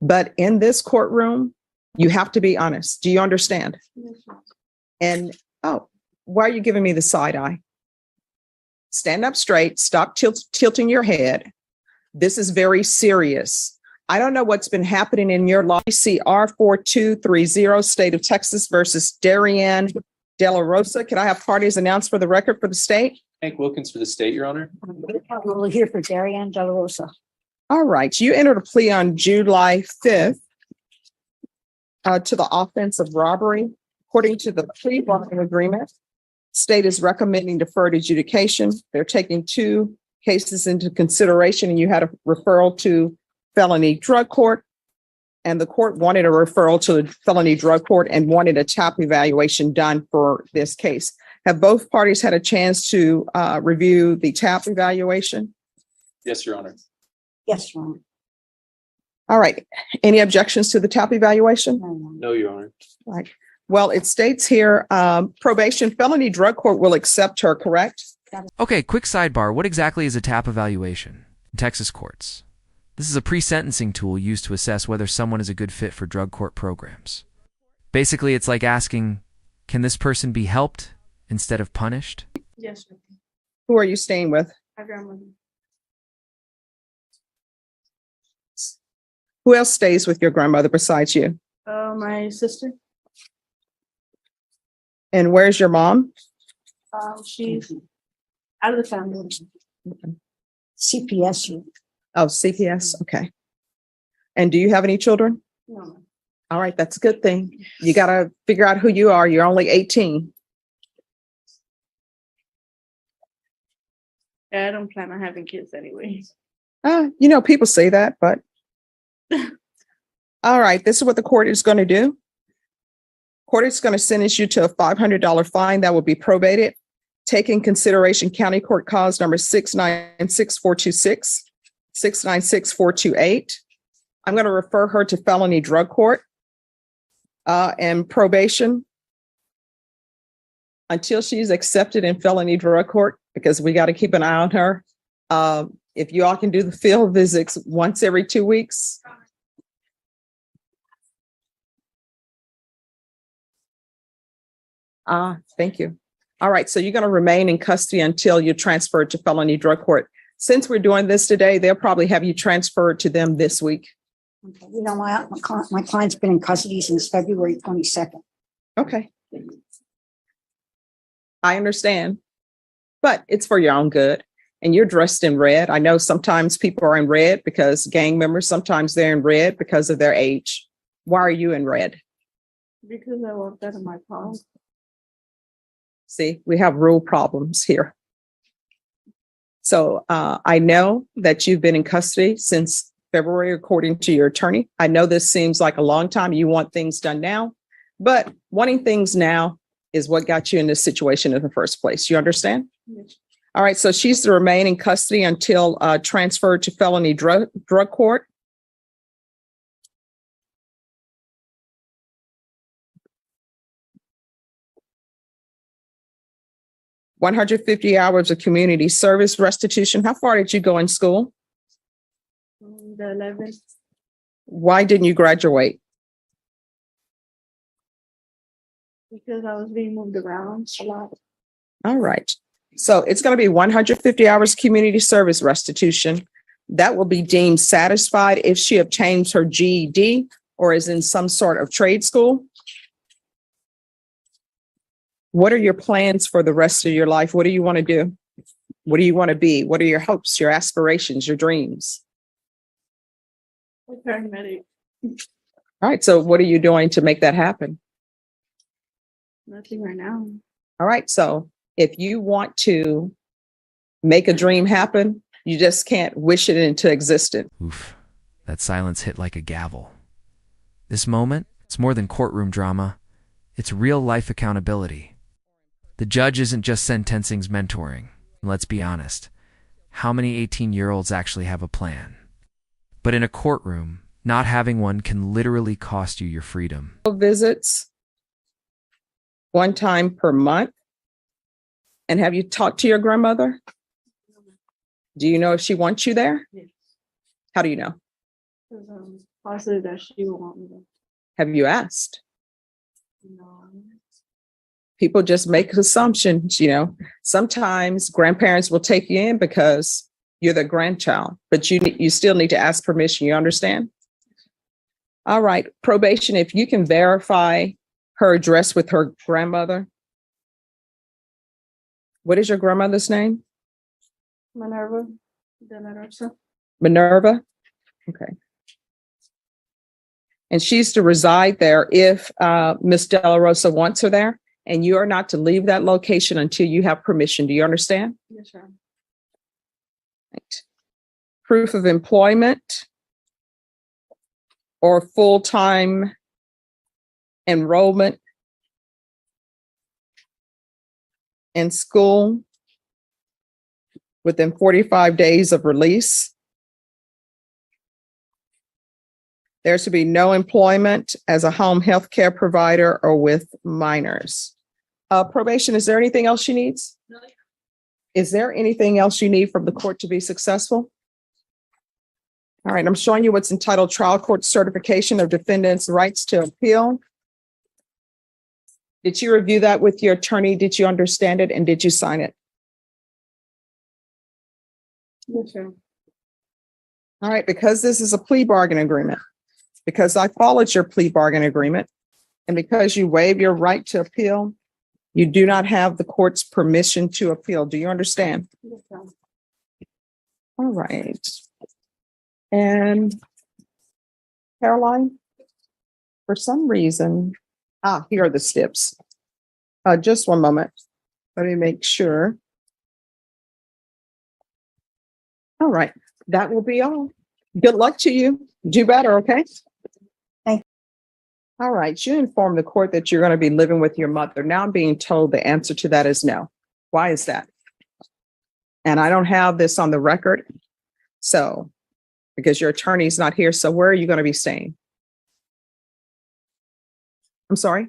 But in this courtroom, you have to be honest. Do you understand? Yes, ma'am. And, oh, why are you giving me the side eye? Stand up straight, stop tilting your head. This is very serious. I don't know what's been happening in your life. CR 4230, State of Texas versus Darian De La Rosa. Can I have parties announced for the record for the state? Hank Wilkins for the state, Your Honor. We're here for Darian De La Rosa. All right. You entered a plea on July 5th to the offense of robbery. According to the plea bargaining agreement, state is recommending deferred adjudication. They're taking 2 cases into consideration, and you had a referral to felony drug court, and the court wanted a referral to the felony drug court and wanted a TAP evaluation done for this case. Have both parties had a chance to review the TAP evaluation? Yes, Your Honor. Yes, ma'am. All right. Any objections to the TAP evaluation? No, ma'am. No, Your Honor. Right. Well, it states here, probation felony drug court will accept her, correct? Okay, quick sidebar. What exactly is a TAP evaluation in Texas courts? This is a pre-sentencing tool used to assess whether someone is a good fit for drug court programs. Basically, it's like asking, can this person be helped instead of punished? Yes, ma'am. Who are you staying with? My grandmother. Who else stays with your grandmother besides you? My sister. And where's your mom? She's out of the family. CPS. Oh, CPS. Okay. And do you have any children? No, ma'am. All right. That's a good thing. You got to figure out who you are. You're only 18. Yeah, I don't plan on having kids anyway. People say that, but all right. This is what the court is going to do. Court is going to sentence you to a $500 fine that will be probated. Take in consideration County Court Cause number 696-426, 696-428. I'm going to refer her to felony drug court and probation until she's accepted in felony drug court, because we got to keep an eye on her. If you all can do the field visits once every 2 weeks. Thank you. All right. So you're going to remain in custody until you're transferred to felony drug court. Since we're doing this today, they'll probably have you transferred to them this week. Okay. My client's been in custody since February 22nd. Okay. I understand, but it's for your own good. And you're dressed in red. I know sometimes people are in red because gang members, sometimes they're in red because of their age. Why are you in red? Because I want that in my car. See, we have rule problems here. So I know that you've been in custody since February, according to your attorney. I know this seems like a long time. You want things done now, but wanting things now is what got you in this situation in the first place. You understand? Yes. All right. So she's to remain in custody until transferred to felony drug court. $150 hours of community service restitution. How far did you go in school? The 11th. Why didn't you graduate? Because I was being moved around a lot. All right. So it's going to be 150 hours community service restitution. That will be deemed satisfied if she obtains her GED or is in some sort of trade school. What are your plans for the rest of your life? What do you want to do? What do you want to be? What are your hopes, your aspirations, your dreams? A paramedic. All right. So what are you doing to make that happen? Nothing right now. All right. So if you want to make a dream happen, you just can't wish it into existence. Oof, that silence hit like a gavel. This moment, it's more than courtroom drama. It's real life accountability. The judge isn't just sentencing's mentoring. Let's be honest. How many 18-year-olds actually have a plan? But in a courtroom, not having one can literally cost you your freedom. Visits one time per month. And have you talked to your grandmother? Do you know if she wants you there? Yes. How do you know? Possibly that she will want me to. Have you asked? No. People just make assumptions, Sometimes grandparents will take you in because you're the grandchild, but you still need to ask permission. You understand? All right, probation, if you can verify her address with her grandmother. What is your grandmother's name? Minerva de la Rosa. Minerva? Okay. And she's to reside there if Miss De La Rosa wants her there, and you are not to leave that location until you have permission. Do you understand? Yes, sir. Right. Proof of employment or full-time enrollment in school within 45 days of release. There should be no employment as a home health care provider or with minors. Probation, is there anything else she needs? No. Is there anything else you need from the court to be successful? All right, I'm showing you what's entitled Trial Court Certification of Defendant's Rights to Appeal. Did you review that with your attorney? Did you understand it? And did you sign it? Yes, sir. All right, because this is a plea bargain agreement, because I followed your plea bargain agreement, and because you waive your right to appeal, you do not have the court's permission to appeal. Do you understand? Yes, sir. All right. And Caroline, for some reason, here are the steps. Just one moment. Let me make sure. All right, that will be all. Good luck to you. Do better, okay? Thank you. All right, you informed the court that you're going to be living with your mother. Now I'm being told the answer to that is no. Why is that? And I don't have this on the record. So, because your attorney's not here, so where are you going to be staying? I'm sorry?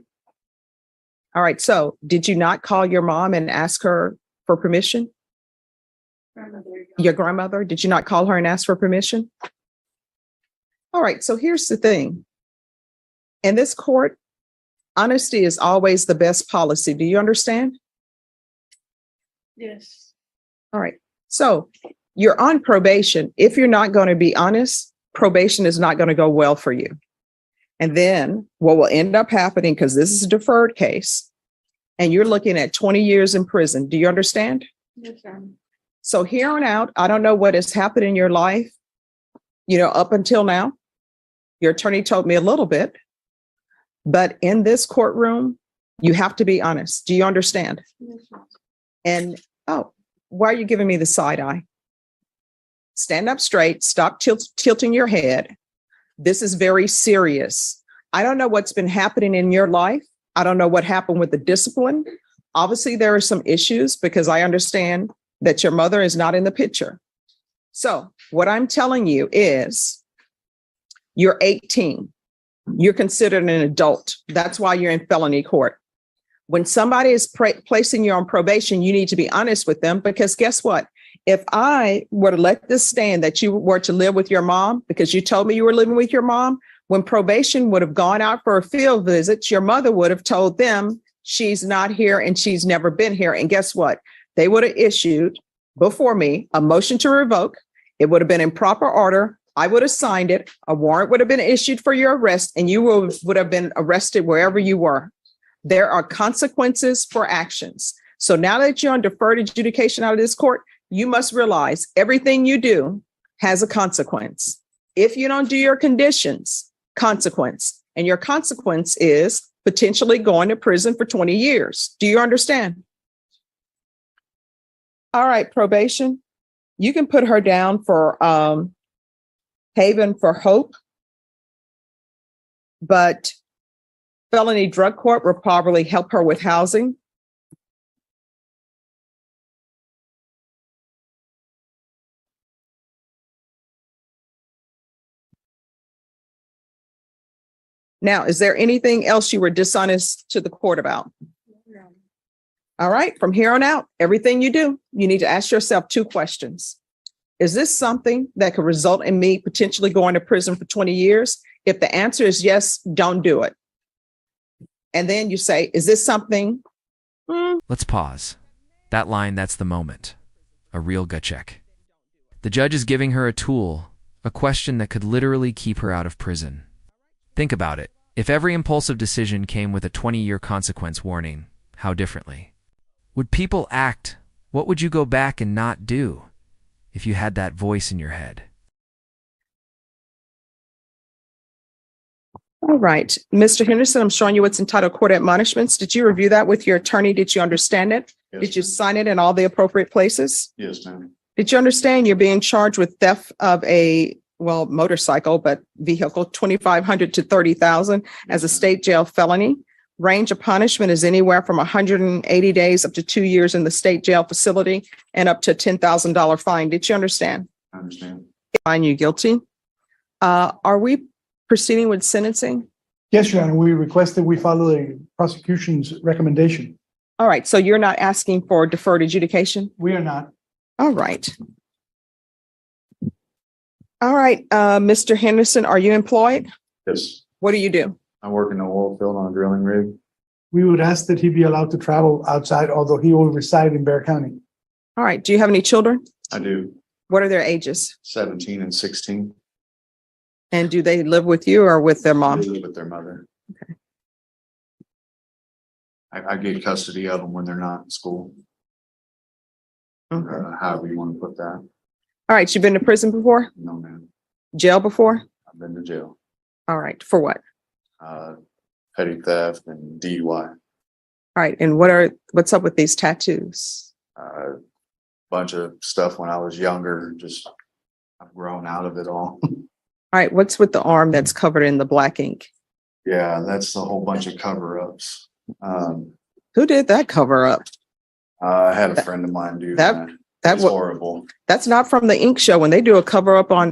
All right, so did you not call your mom and ask her for permission? Your grandmother, did you not call her and ask for permission? All right, so here's the thing. In this court, honesty is always the best policy. Do you understand? Yes. All right, so you're on probation. If you're not going to be honest, probation is not going to go well for you. And then what will end up happening, because this is a deferred case, and you're looking at 20 years in prison. Do you understand? Yes, sir. So here on out, I don't know what has happened in your life, up until now. Your attorney told me a little bit, but in this courtroom, you have to be honest. Do you understand? Yes, sir. And, why are you giving me the side eye? Stand up straight, stop tilting your head. This is very serious. I don't know what's been happening in your life. I don't know what happened with the discipline. Obviously, there are some issues because I understand that your mother is not in the picture. So what I'm telling you is you're 18. You're considered an adult. That's why you're in felony court. When somebody is placing you on probation, you need to be honest with them, because guess what? If I were to let this stand that you were to live with your mom, because you told me you were living with your mom, when probation would have gone out for a field visit, your mother would have told them she's not here and she's never been here. And guess what? They would have issued before me a motion to revoke. It would have been in proper order. I would have signed it. A warrant would have been issued for your arrest, and you would have been arrested wherever you were. There are consequences for actions. So now that you're on deferred adjudication out of this court, you must realize everything you do has a consequence. If you don't do your conditions, consequence. And your consequence is potentially going to prison for 20 years. Do you understand? All right, probation. You can put her down for Haven for Hope, but felony drug court will probably help her with housing. Now, is there anything else you were dishonest to the court about? No. All right, from here on out, everything you do, you need to ask yourself two questions. is this something that could result in me potentially going to prison for 20 years? If the answer is yes, don't do it. And then you say, is this something? Let's pause. That line, that's the moment. A real gut check. The judge is giving her a tool, a question that could literally keep her out of prison. Think about it. If every impulsive decision came with a 20-year consequence warning, how differently would people act? What would you go back and not do if you had that voice in your head? All right, Mr. Henderson, I'm showing you what's entitled Court Admonishments. Did you review that with your attorney? Did you understand it? Yes, Did you sign it in all the appropriate places? Yes, ma'am. Did you understand you're being charged with theft of a, well, motorcycle, but vehicle, 2,500 to 30,000 as a state jail felony? Range of punishment is anywhere from 180 days up to 2 years in the state jail facility and up to a $10,000 fine. Did you understand? I understand. Find you guilty. Are we proceeding with sentencing? Yes, Your Honor, we request that we follow the prosecution's recommendation. All right, so you're not asking for deferred adjudication? We are not. All right. All right, Mr. Henderson, are you employed? Yes, What do you do? I work in the oil field on a drilling rig. We would ask that he be allowed to travel outside, although he will reside in Bear County. All right, do you have any children? I do What are their ages? 17 and 16. And do they live with you or with their They mom? live with their mother. I get custody of them when they're not in school, Okay. however you want to put that. All right, you've been to prison before? No, man, Jail before? I've been to jail. All right, for what? Petty theft and DUI. All right, and what's up with these tattoos? Bunch of stuff when I was younger, just I've grown out of it all. All right, what's with the arm that's covered in the black ink? Yeah, that's a whole bunch of cover-ups. Who did that cover up? I had a friend of mine do that- that. That It's was horrible. That's not from the ink show. When they do a cover up on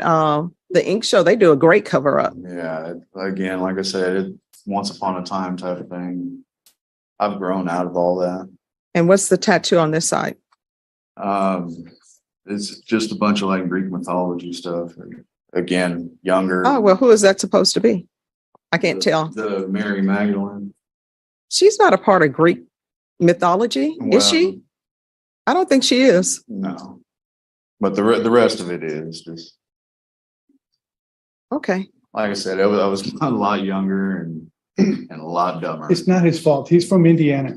the ink show, they do a great cover up. Yeah, again, like I said, once upon a time type of thing. I've grown out of all that. And what's the tattoo on this side? It's just a bunch of like Greek mythology stuff. Again, younger. Oh, well, who is that supposed to be? I can't tell. The Mary Magdalene. She's not a part of Greek mythology, is she? Well, I don't think she is. No, but the rest of it is just Okay. like I said. I was a lot younger and a lot dumber. It's not his fault. He's from Indiana.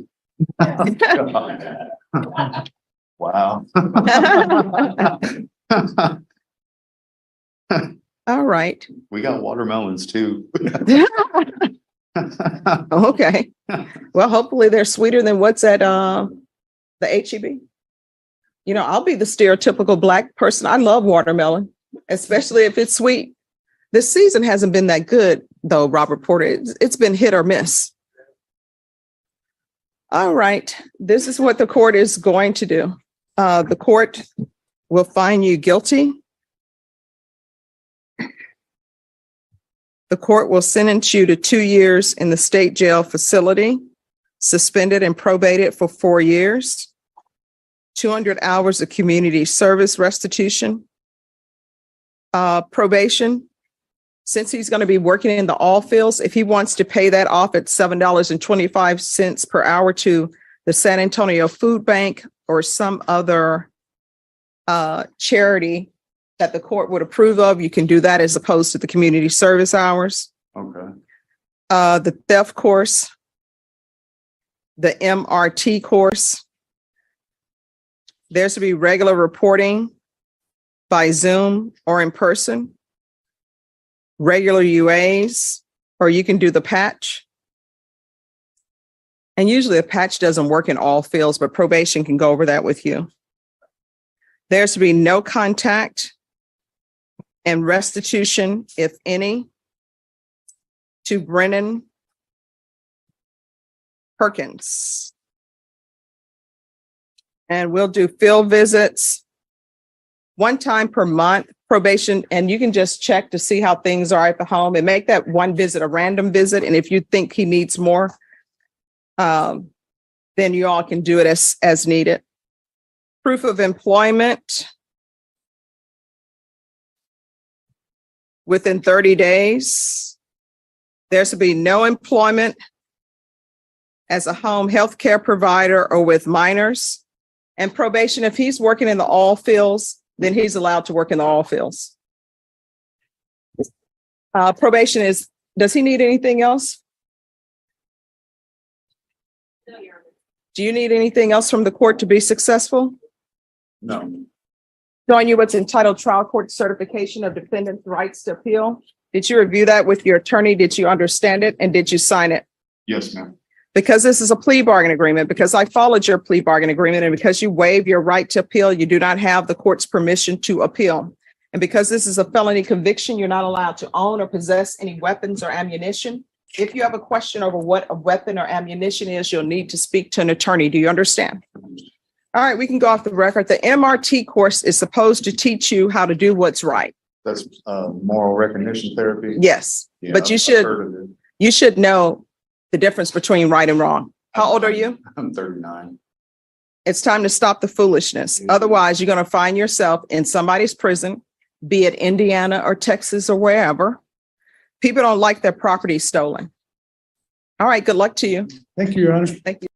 Wow. All right. We got watermelons too. Okay. Well, hopefully they're sweeter than what's at the HEB. You know, I'll be the stereotypical Black person. I love watermelon, especially if it's sweet. This season hasn't been that good, though, Robert Porter. It's been hit or miss. All right. This is what the court is going to do. The court will find you guilty. The court will sentence you to 2 years in the state jail facility, suspended and probated for 4 years, 200 hours of community service restitution, probation. Since he's going to be working in the oil fields, if he wants to pay that off at $7.25 per hour to the San Antonio Food Bank or some other charity that the court would approve of, you can do that as opposed to the community service hours. Okay. The theft course, the MRT course. There's to be regular reporting by Zoom or in person, regular UAs, or you can do the patch. And usually a patch doesn't work in all fields, but probation can go over that with you. There's to be no contact and restitution, if any, to Brennan Perkins. And we'll do field visits 1 time per month, probation, and you can just check to see how things are at the home and make that one visit a random visit. And if you think he needs more, then you all can do it as needed. Proof of employment. within 30 days. There should be no employment as a home health care provider or with minors. And probation, if he's working in the all fields, then he's allowed to work in the all fields. Probation is, does he need anything else? Do you need anything else from the court to be successful? No, Showing you what's entitled trial court certification of defendant's rights to appeal. Did you review that with your attorney? Did you understand it? And did you sign it? yes, ma'am. Because this is a plea bargain agreement, because I followed your plea bargain agreement, and because you waive your right to appeal, you do not have the court's permission to appeal. And because this is a felony conviction, you're not allowed to own or possess any weapons or ammunition. If you have a question over what a weapon or ammunition is, you'll need to speak to an attorney. Do you understand? All right, we can go off the record. The MRT course is supposed to teach you how to do what's right. That's moral recognition therapy. Yes, Yeah, but I've heard of it. you should know the difference between right and wrong. How old are you? I'm 39. It's time to stop the foolishness. Otherwise, you're going to find yourself in somebody's prison, be it Indiana or Texas or wherever. People don't like their property stolen. All right, good luck to you. Thank you, Your Honor. Thank you.